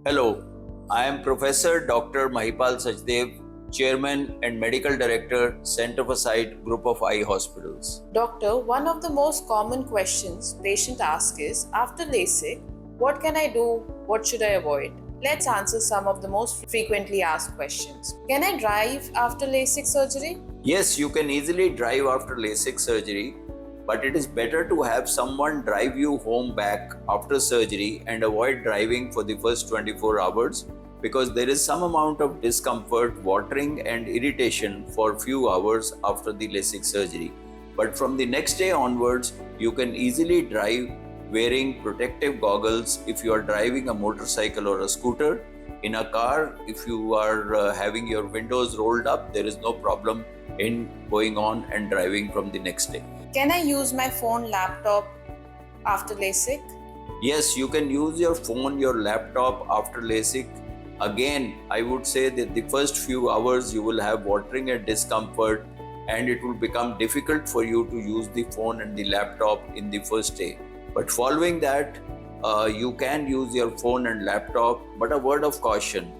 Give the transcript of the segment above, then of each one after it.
Hello, I am Professor Dr. Mahipal Sachdev, Chairman and Medical Director, Center for Sight Group of Eye Hospitals. Doctor, one of the most common questions patient ask is after LASIK, what can I do? What should I avoid? Let's answer some of the most frequently asked questions. Can I drive after LASIK surgery? Yes, you can easily drive after LASIK surgery, but it is better to have someone drive you home back after surgery and avoid driving for the first 24 hours because there is some amount of discomfort, watering, and irritation for a few hours after the LASIK surgery. But from the next day onwards, you can easily drive wearing protective goggles if you are driving a motorcycle or a scooter. In a car, if you are having your windows rolled up, there is no problem in going on and driving from the next day. Can I use my phone, laptop after LASIK? Yes, you can use your phone, your laptop after LASIK. Again, I would say that the first few hours you will have watering and discomfort, and it will become difficult for you to use the phone and the laptop in the first day. But following that, you can use your phone and laptop. But a word of caution,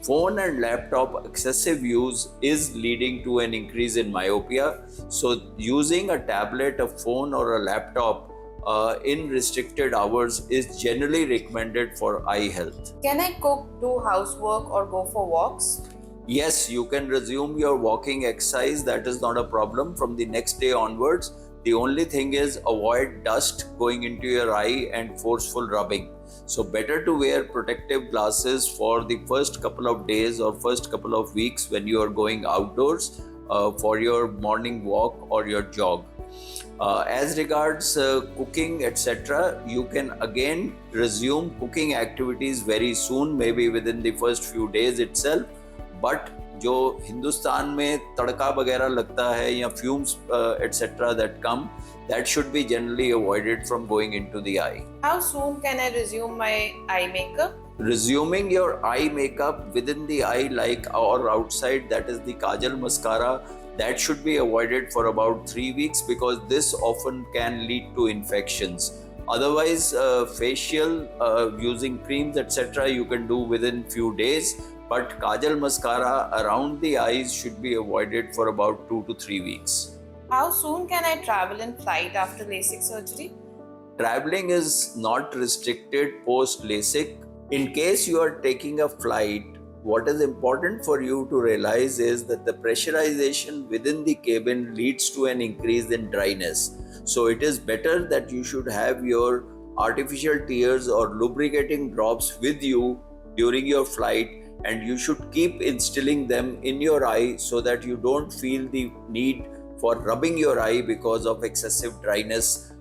phone and laptop excessive use is leading to an increase in myopia. So using a tablet, a phone or a laptop in restricted hours is generally recommended for eye health. Can I cook, do housework, or go for walks? Yes, you can resume your walking exercise. That is not a problem from the next day onwards. The only thing is avoid dust going into your eye and forceful rubbing. So better to wear protective glasses for the first couple of days or first couple of weeks when you are going outdoors for your morning walk or your jog. As regards cooking, etc., you can again resume cooking activities very soon, maybe within the first few days itself. But जो हिंदुस्तान में तड़का वगैरह लगता है या fumes etc. that come, that should be generally avoided from going into the eye. How soon can I resume my eye makeup? Resuming your eye makeup within the eye, like or outside, that is the kajal mascara, that should be avoided for about 3 weeks because this often can lead to infections. Otherwise, facial using creams etc. you can do within few days, but kajal mascara around the eyes should be avoided for about 2 to 3 weeks. How soon can I travel in flight after LASIK surgery? Traveling is not restricted post LASIK. In case you are taking a flight, what is important for you to realize is that the pressurization within the cabin leads to an increase in dryness. So it is better that you should have your artificial tears or lubricating drops with you during your flight, and you should keep instilling them in your eye so that you don't feel the need for rubbing your eye because of excessive dryness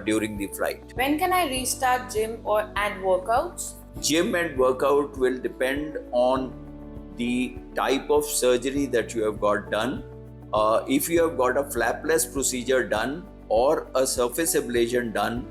during the flight. When can I restart gym and workouts? Gym and workout will depend on the type of surgery that you have got done. If you have got a flapless procedure done or a surface ablation done,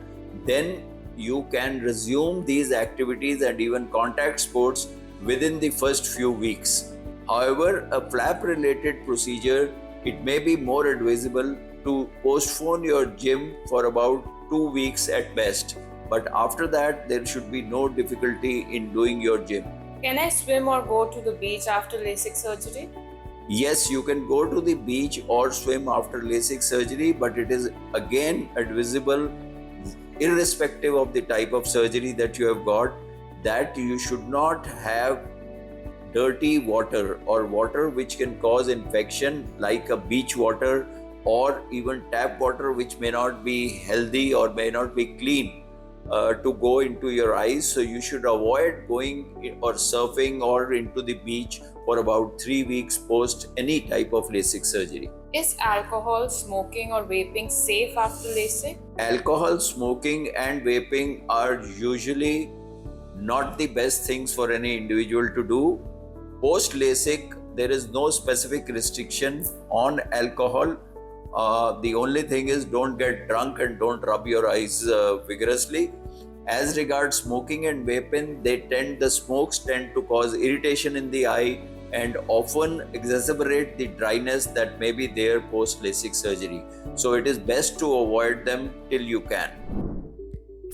then you can resume these activities and even contact sports within the first few weeks. However, a flap related procedure, it may be more advisable to postpone your gym for about 2 weeks at best. But after that, there should be no difficulty in doing your gym. Can I swim or go to the beach after LASIK surgery? Yes, you can go to the beach or swim after LASIK surgery, but it is again advisable, irrespective of the type of surgery that you have got, that you should not have dirty water or water which can cause infection like a beach water or even tap water which may not be healthy or may not be clean to go into your eyes. So you should avoid going or surfing or into the beach for about 3 weeks post any type of LASIK surgery. Is alcohol, smoking, or vaping safe after LASIK? Alcohol, smoking and vaping are usually not the best things for any individual to do. Post LASIK, there is no specific restriction on alcohol. The only thing is don't get drunk and don't rub your eyes vigorously. As regards smoking and vaping, the smokes tend to cause irritation in the eye and often exacerbate the dryness that may be there post LASIK surgery. So it is best to avoid them till you can.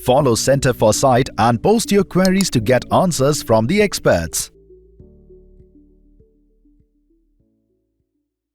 Follow Center for Sight and post your queries to get answers from the experts.